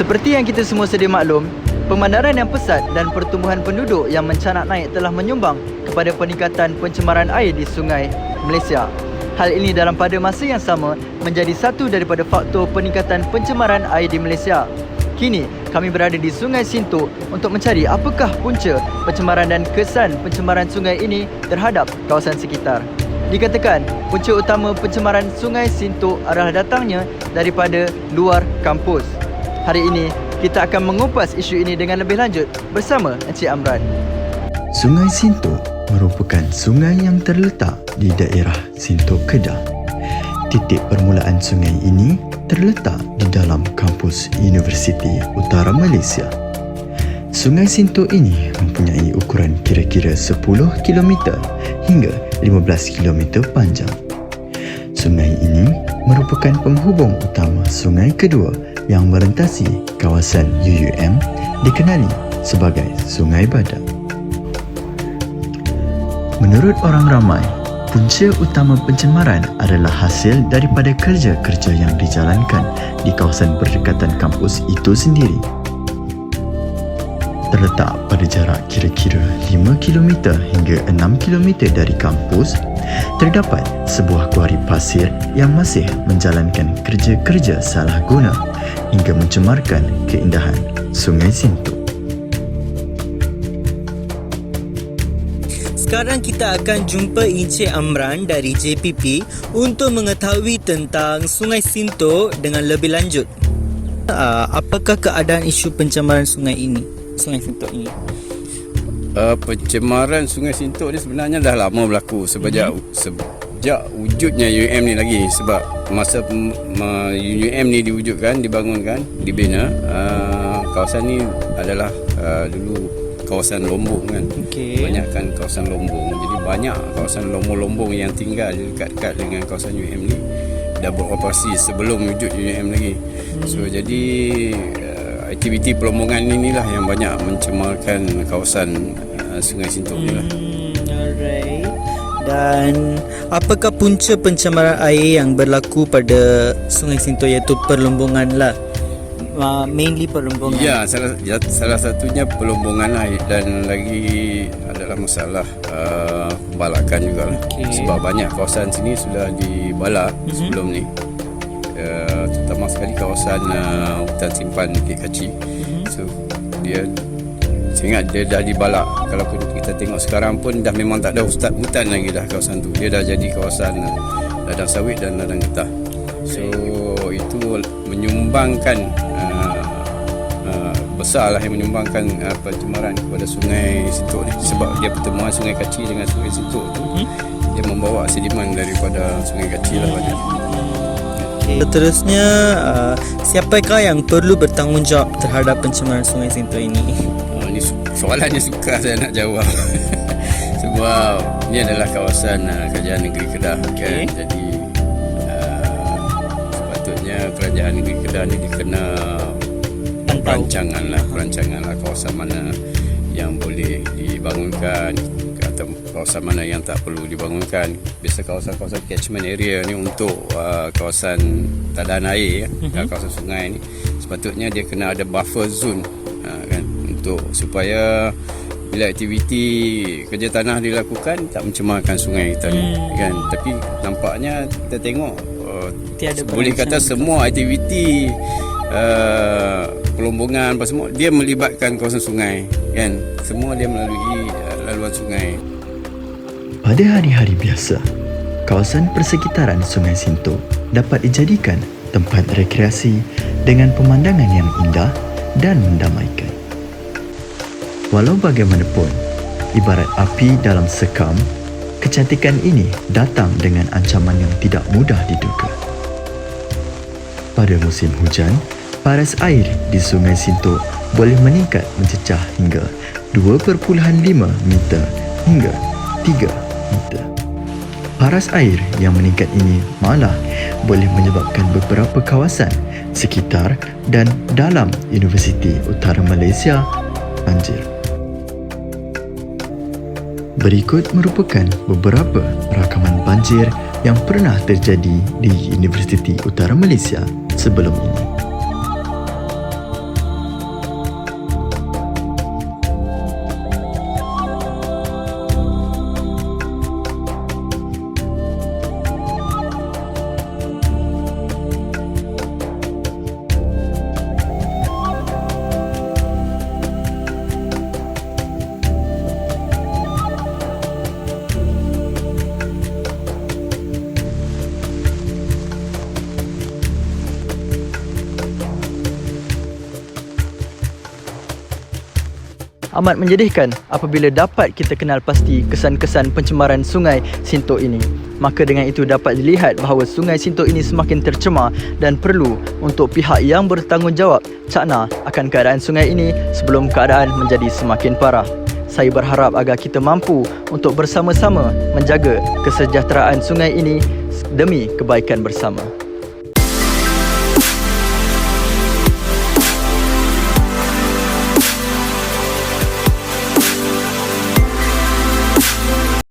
Seperti yang kita semua sedia maklum, pemandaran yang pesat dan pertumbuhan penduduk yang mencanak naik telah menyumbang kepada peningkatan pencemaran air di sungai Malaysia. Hal ini dalam pada masa yang sama menjadi satu daripada faktor peningkatan pencemaran air di Malaysia. Kini, kami berada di Sungai Sintok untuk mencari apakah punca pencemaran dan kesan pencemaran sungai ini terhadap kawasan sekitar. Dikatakan, punca utama pencemaran Sungai Sintok adalah datangnya daripada luar kampus. Hari ini, kita akan mengupas isu ini dengan lebih lanjut bersama Encik Amran. Sungai Sintok merupakan sungai yang terletak di daerah Sintok Kedah. Titik permulaan sungai ini terletak di dalam kampus Universiti Utara Malaysia. Sungai Sintok ini mempunyai ukuran kira-kira 10 km hingga 15 km panjang. Sungai ini merupakan penghubung utama sungai kedua yang merentasi kawasan UUM dikenali sebagai Sungai Badak. Menurut orang ramai, punca utama pencemaran adalah hasil daripada kerja-kerja yang dijalankan di kawasan berdekatan kampus itu sendiri. Terletak pada jarak kira-kira 5 km hingga 6 km dari kampus, terdapat sebuah kuari pasir yang masih menjalankan kerja-kerja salah guna hingga mencemarkan keindahan Sungai Sintok. Sekarang kita akan jumpa Encik Amran dari JPP untuk mengetahui tentang Sungai Sintok dengan lebih lanjut. Apakah keadaan isu pencemaran sungai Sintok ini? Pencemaran Sungai Sintok ni sebenarnya dah lama berlaku sejak wujudnya UUM ni lagi. Sebab masa UUM ni diwujudkan, dibangunkan, dibina, kawasan ni adalah dulu kawasan lombong kan. Banyakkan kawasan lombong. Jadi banyak kawasan lombong-lombong yang tinggal dekat-dekat dengan kawasan UUM ni dah beroperasi sebelum wujud UUM lagi. So jadi aktiviti pelombongan inilah yang banyak mencemarkan kawasan Sungai Sintok ni lah. Alright. Dan apakah punca pencemaran air yang berlaku pada Sungai Sintok, iaitu perlombongan lah? Mainly perlombongan. Ya, salah satunya perlombongan lah, dan lagi adalah masalah balakan juga lah. Sebab banyak kawasan sini sudah dibalak sebelum ni. Terutama sekali kawasan hutan simpan Bukit Kacik. So dia ingat dia dah dibalak. Kalau kita tengok sekarang pun dah memang tak ada hutan lagi dah kawasan tu. Dia dah jadi kawasan ladang sawit dan ladang getah. So itu menyumbangkan besarlah yang menyumbangkan pencemaran kepada Sungai Sintok ni. Sebab dia pertemuan Sungai Kacik dengan Sungai Sintok tu, dia membawa sedimen daripada Sungai Kacik lah banyak. Seterusnya, siapakah yang perlu bertanggungjawab terhadap pencemaran Sungai Sintok ini? Ini soalannya sukar saya nak jawab. Sebab ini adalah kawasan Kerajaan Negeri Kedah kan. Jadi sepatutnya Kerajaan Negeri Kedah ni dikena perancangan lah kawasan mana yang boleh dibangunkan atau kawasan mana yang tak perlu dibangunkan. Biasa kawasan-kawasan catchment area ni untuk kawasan tadaan air, kawasan sungai ni sepatutnya dia kena ada buffer zone kan, untuk supaya bila aktiviti kerja tanah dilakukan tak mencemarkan sungai kita ni kan. Tapi nampaknya kita tengok boleh kata semua aktiviti pelombongan apa semua dia melibatkan kawasan sungai kan. Semua dia melalui laluan sungai. Pada hari-hari biasa, kawasan persekitaran Sungai Sintok dapat dijadikan tempat rekreasi dengan pemandangan yang indah dan mendamaikan. Walau bagaimanapun, ibarat api dalam sekam, kecantikan ini datang dengan ancaman yang tidak mudah diduga. Pada musim hujan, paras air di Sungai Sintok boleh meningkat mencecah hingga 2.5 meter hingga 3 meter. Paras air yang meningkat ini malah boleh menyebabkan beberapa kawasan sekitar dan dalam Universiti Utara Malaysia banjir. Berikut merupakan beberapa rakaman banjir yang pernah terjadi di Universiti Utara Malaysia sebelum ini. Amat menyedihkan apabila dapat kita kenal pasti kesan-kesan pencemaran Sungai Sintok ini. Maka dengan itu dapat dilihat bahawa Sungai Sintok ini semakin tercemar dan perlu untuk pihak yang bertanggungjawab cakna akan keadaan sungai ini sebelum keadaan menjadi semakin parah. Saya berharap agar kita mampu untuk bersama-sama menjaga kesejahteraan sungai ini demi kebaikan bersama.